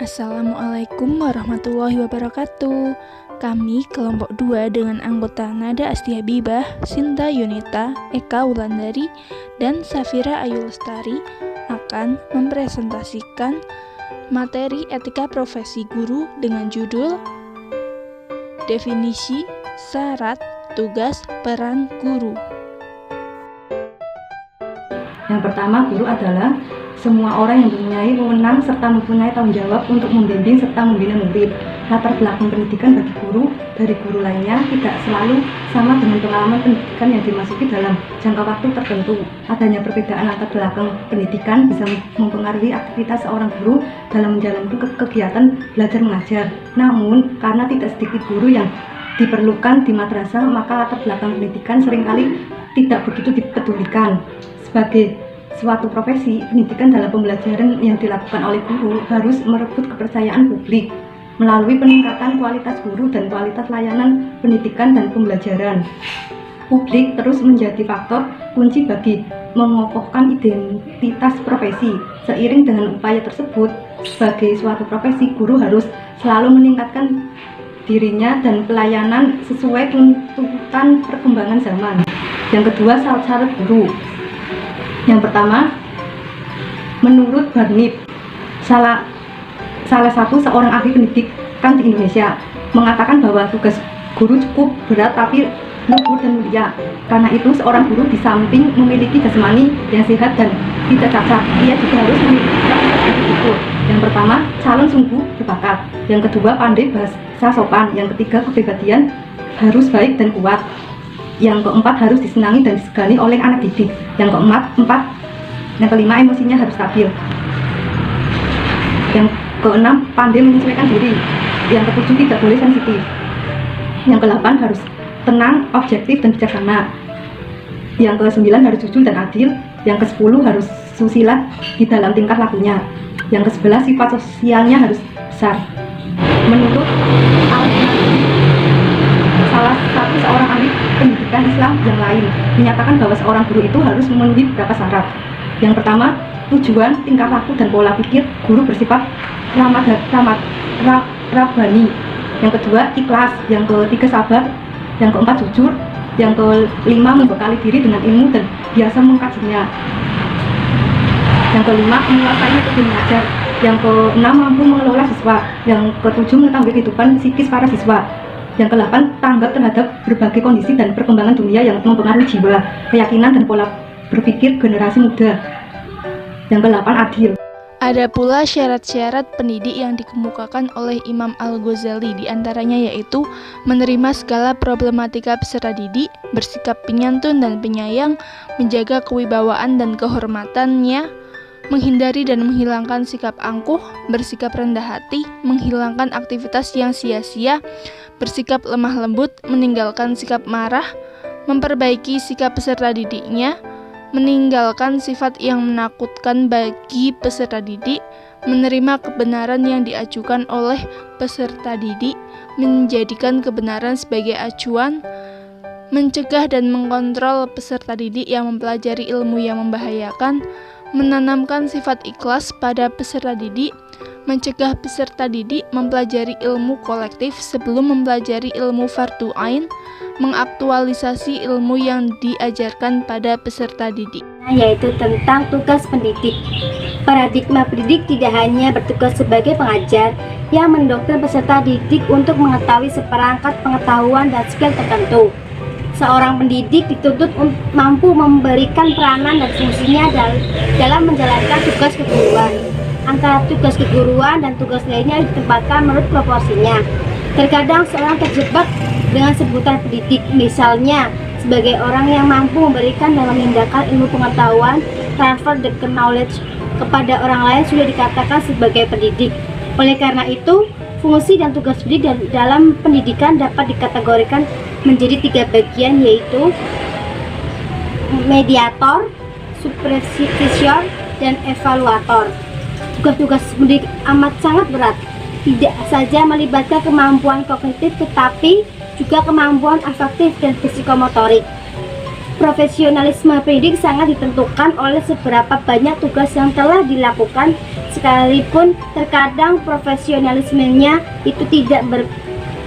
Assalamualaikum warahmatullahi wabarakatuh. Kami kelompok 2 dengan anggota Nada Asti Habibah, Sinta Yunita, Eka Wulandari, dan Safira Ayu Lestari akan mempresentasikan materi etika profesi guru dengan judul Definisi, Syarat, Tugas, Peran Guru. Yang pertama, guru adalah semua orang yang mempunyai wewenang serta mempunyai tanggung jawab untuk membimbing serta membina murid. Latar belakang pendidikan bagi guru dari guru lainnya tidak selalu sama dengan pengalaman pendidikan yang dimasuki dalam jangka waktu tertentu. Adanya perbedaan latar belakang pendidikan bisa mempengaruhi aktivitas seorang guru dalam menjalankan kegiatan belajar mengajar. Namun, karena tidak sedikit guru yang diperlukan di madrasah, maka latar belakang pendidikan seringkali tidak begitu dipedulikan. Sebagai suatu profesi, pendidikan dalam pembelajaran yang dilakukan oleh guru harus merebut kepercayaan publik melalui peningkatan kualitas guru dan kualitas layanan pendidikan dan pembelajaran. Publik terus menjadi faktor kunci bagi mengokohkan identitas profesi. Seiring dengan upaya tersebut, sebagai suatu profesi, guru harus selalu meningkatkan dirinya dan pelayanan sesuai tuntutan perkembangan zaman. Yang kedua, syarat guru. Yang pertama, menurut Barnip, salah satu seorang ahli pendidikan di Indonesia mengatakan bahwa tugas guru cukup berat tapi luhur dan mulia. Karena itu, seorang guru di samping memiliki jasmani yang sehat dan tidak cacat, ia juga harus memiliki itu. Yang pertama, calon sungguh berbakat. Yang kedua, pandai bahasa sopan. Yang ketiga, kepribadian harus baik dan kuat. Yang keempat, harus disenangi dan disegani oleh anak didik. Yang kelima, emosinya harus stabil. Yang keenam, pandai menyesuaikan diri. Yang ketujuh, tidak boleh sensitif. Yang kedelapan, harus tenang, objektif, dan bijaksana. Yang kesembilan, harus jujur dan adil. Yang kesepuluh, harus susila di dalam tingkah lakunya. Yang kesebelas, sifat sosialnya harus besar. Menurut salah satu seorang ahli pendidikan Islam yang lain menyatakan bahwa seorang guru itu harus memenuhi beberapa syarat. Yang pertama, tujuan, tingkah laku, dan pola pikir guru bersifat rabbani. Yang kedua, ikhlas. Yang ketiga, sabar. Yang keempat, jujur. Yang kelima, membekali diri dengan ilmu dan biasa mengkajinya. Yang kelima, menguasai metode mengajar. Yang keenam, mampu mengelola siswa. Yang ketujuh, mengetahui kehidupan psikis para siswa. Yang kedelapan, tanggap terhadap berbagai kondisi dan perkembangan dunia yang mempengaruhi jiwa, keyakinan, dan pola berpikir generasi muda. Yang kedelapan, adil. Ada pula syarat-syarat pendidik yang dikemukakan oleh Imam Al-Ghazali, diantaranya yaitu menerima segala problematika peserta didik, bersikap penyantun dan penyayang, menjaga kewibawaan dan kehormatannya, menghindari dan menghilangkan sikap angkuh, bersikap rendah hati, menghilangkan aktivitas yang sia-sia, bersikap lemah lembut, meninggalkan sikap marah, memperbaiki sikap peserta didiknya, meninggalkan sifat yang menakutkan bagi peserta didik, menerima kebenaran yang diajukan oleh peserta didik, menjadikan kebenaran sebagai acuan, mencegah dan mengontrol peserta didik yang mempelajari ilmu yang membahayakan, menanamkan sifat ikhlas pada peserta didik, mencegah peserta didik mempelajari ilmu kolektif sebelum mempelajari ilmu fardu ain, mengaktualisasi ilmu yang diajarkan pada peserta didik. Yaitu tentang tugas pendidik. Paradigma pendidik tidak hanya bertugas sebagai pengajar yang mendoktrin peserta didik untuk mengetahui seperangkat pengetahuan dan skill tertentu. Seorang pendidik dituntut mampu memberikan peranan dan fungsinya dalam menjalankan tugas keguruan. Antara tugas keguruan dan tugas lainnya ditempatkan menurut proporsinya. Terkadang seorang terjebak dengan sebutan pendidik, misalnya sebagai orang yang mampu memberikan dan memindahkan ilmu pengetahuan, transfer the knowledge kepada orang lain sudah dikatakan sebagai pendidik. Oleh karena itu, fungsi dan tugas pendidik dalam pendidikan dapat dikategorikan menjadi 3 bagian, yaitu mediator, supervisor, dan evaluator. Tugas-tugas pendidik amat sangat berat, tidak saja melibatkan kemampuan kognitif tetapi juga kemampuan afektif dan psikomotorik. Profesionalisme pendidik sangat ditentukan oleh seberapa banyak tugas yang telah dilakukan, sekalipun terkadang profesionalismenya itu tidak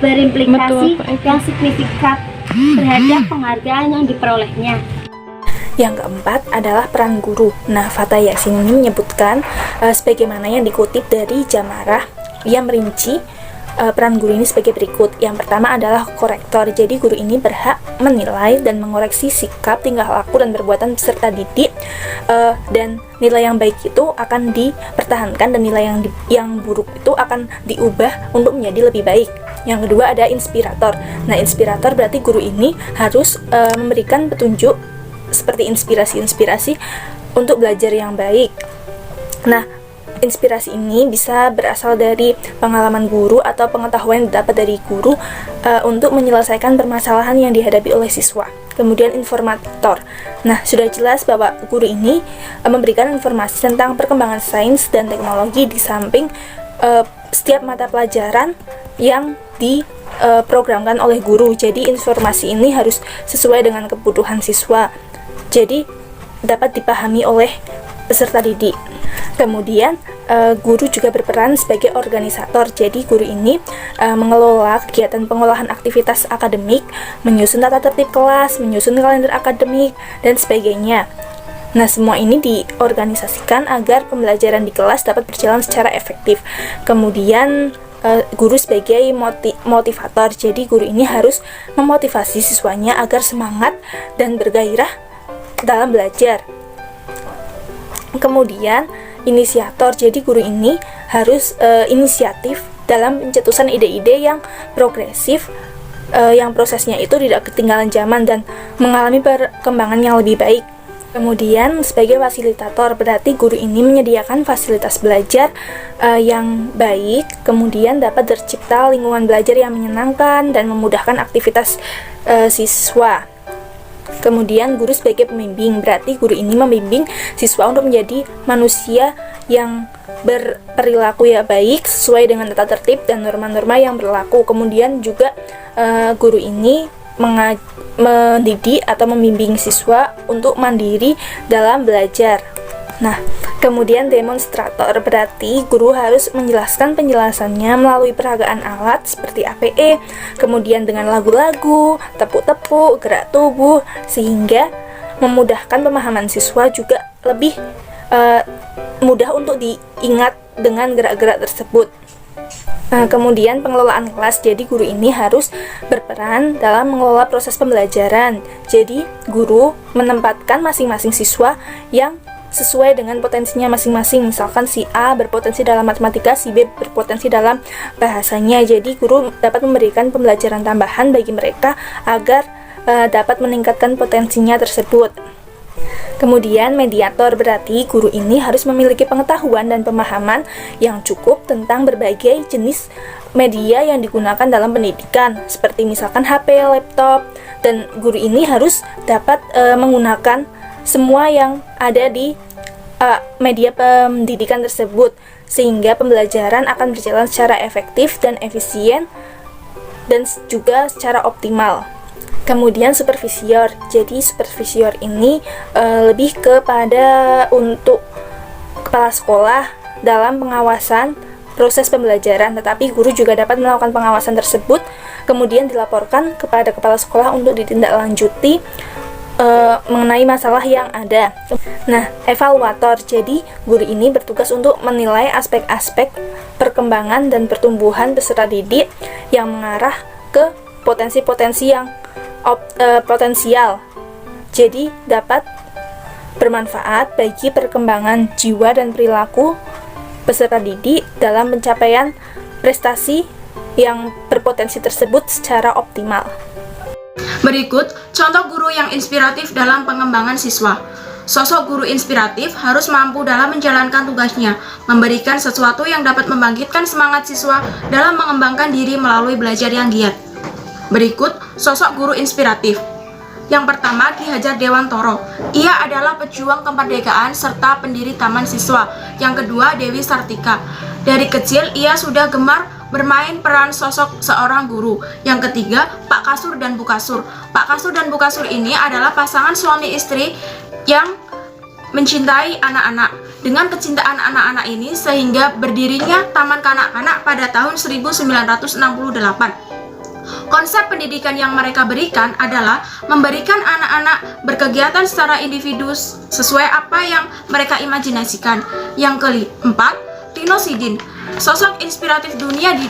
berimplikasi yang signifikan terhadap penghargaan yang diperolehnya. Yang keempat adalah peran guru. Nah, Fatah Yasin ini menyebutkan sebagaimana yang dikutip dari Jamarah, ia merinci peran guru ini sebagai berikut. Yang pertama adalah korektor. Jadi guru ini berhak menilai dan mengoreksi sikap, tingkah laku, dan perbuatan peserta didik, dan nilai yang baik itu akan dipertahankan dan nilai yang buruk itu akan diubah untuk menjadi lebih baik. Yang kedua ada inspirator. Nah, inspirator berarti guru ini harus memberikan petunjuk seperti inspirasi untuk belajar yang baik. Nah, inspirasi ini bisa berasal dari pengalaman guru atau pengetahuan yang didapat dari guru untuk menyelesaikan permasalahan yang dihadapi oleh siswa. Kemudian informator. Nah, sudah jelas bahwa guru ini memberikan informasi tentang perkembangan sains dan teknologi di samping setiap mata pelajaran yang diprogramkan oleh guru. Jadi informasi ini harus sesuai dengan kebutuhan siswa. Jadi dapat dipahami oleh peserta didik. Kemudian guru juga berperan sebagai organisator. Jadi guru ini mengelola kegiatan pengolahan aktivitas akademik, menyusun tata tertib kelas, menyusun kalender akademik, dan sebagainya. Nah, semua ini diorganisasikan agar pembelajaran di kelas dapat berjalan secara efektif. Kemudian guru sebagai motivator. Jadi guru ini harus memotivasi siswanya agar semangat dan bergairah dalam belajar. Kemudian inisiator. Jadi guru ini harus inisiatif dalam pencetusan ide-ide yang progresif, yang prosesnya itu tidak ketinggalan zaman dan mengalami perkembangan yang lebih baik. Kemudian sebagai fasilitator, berarti guru ini menyediakan fasilitas belajar yang baik, kemudian dapat tercipta lingkungan belajar yang menyenangkan dan memudahkan aktivitas siswa. Kemudian guru sebagai pembimbing, berarti guru ini membimbing siswa untuk menjadi manusia yang berperilaku yang baik sesuai dengan tata tertib dan norma-norma yang berlaku. Kemudian juga guru ini mendidik atau membimbing siswa untuk mandiri dalam belajar. Nah, kemudian demonstrator, berarti guru harus menjelaskan penjelasannya melalui peragaan alat seperti APE, kemudian dengan lagu-lagu, tepuk-tepuk, gerak tubuh, sehingga memudahkan pemahaman siswa, juga lebih mudah untuk diingat dengan gerak-gerak tersebut. Nah, kemudian pengelolaan kelas. Jadi guru ini harus berperan dalam mengelola proses pembelajaran. Jadi guru menempatkan masing-masing siswa yang sesuai dengan potensinya masing-masing. Misalkan si A berpotensi dalam matematika, si B berpotensi dalam bahasanya. Jadi guru dapat memberikan pembelajaran tambahan bagi mereka agar dapat meningkatkan potensinya tersebut. Kemudian mediator, berarti guru ini harus memiliki pengetahuan dan pemahaman yang cukup tentang berbagai jenis media yang digunakan dalam pendidikan, seperti misalkan HP, laptop, dan guru ini harus dapat menggunakan semua yang ada di media pendidikan tersebut, sehingga pembelajaran akan berjalan secara efektif dan efisien dan juga secara optimal. Kemudian supervisor. Jadi supervisor ini lebih kepada untuk kepala sekolah dalam pengawasan proses pembelajaran, tetapi guru juga dapat melakukan pengawasan tersebut, kemudian dilaporkan kepada kepala sekolah untuk ditindaklanjuti mengenai masalah yang ada. Nah, evaluator. Jadi guru ini bertugas untuk menilai aspek-aspek perkembangan dan pertumbuhan peserta didik yang mengarah ke potensi-potensi yang potensial, jadi dapat bermanfaat bagi perkembangan jiwa dan perilaku peserta didik dalam pencapaian prestasi yang berpotensi tersebut secara optimal. Berikut contoh guru yang inspiratif dalam pengembangan siswa. Sosok guru inspiratif harus mampu dalam menjalankan tugasnya, memberikan sesuatu yang dapat membangkitkan semangat siswa dalam mengembangkan diri melalui belajar yang giat. Berikut sosok guru inspiratif. Yang pertama, Ki Hajar Dewantoro. Ia adalah pejuang kemerdekaan serta pendiri Taman Siswa. Yang kedua, Dewi Sartika. Dari kecil ia sudah gemar bermain peran sosok seorang guru. Yang ketiga, Pak Kasur dan Bu Kasur. Pak Kasur dan Bu Kasur ini adalah pasangan suami istri yang mencintai anak-anak. Dengan kecintaan anak-anak ini sehingga berdirinya Taman Kanak-kanak pada tahun 1968. Konsep pendidikan yang mereka berikan adalah memberikan anak-anak berkegiatan secara individu sesuai apa yang mereka imajinasikan. Yang keempat, Tino Sidin, sosok inspiratif dunia di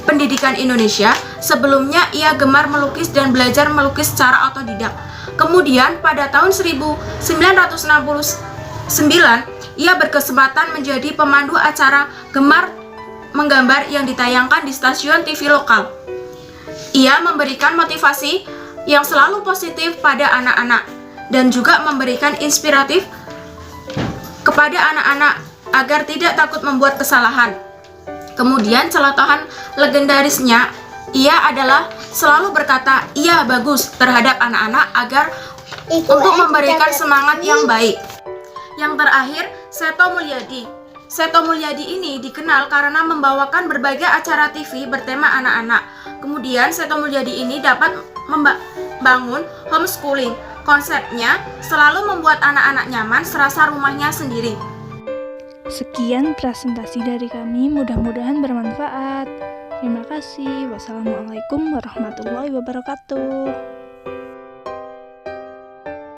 pendidikan Indonesia. Sebelumnya ia gemar melukis dan belajar melukis secara otodidak. Kemudian pada tahun 1969 ia berkesempatan menjadi pemandu acara Gemar Menggambar yang ditayangkan di stasiun TV lokal. Ia memberikan motivasi yang selalu positif pada anak-anak dan juga memberikan inspiratif kepada anak-anak agar tidak takut membuat kesalahan. Kemudian celotehan legendarisnya, ia adalah selalu berkata "iya bagus" terhadap anak-anak agar untuk memberikan semangat yang baik. Yang terakhir, Seto Mulyadi. Seto Mulyadi ini dikenal karena membawakan berbagai acara TV bertema anak-anak. Kemudian Seto Mulyadi ini dapat membangun homeschooling. Konsepnya selalu membuat anak-anak nyaman serasa rumahnya sendiri. Sekian presentasi dari kami, mudah-mudahan bermanfaat. Terima kasih. Wassalamualaikum warahmatullahi wabarakatuh.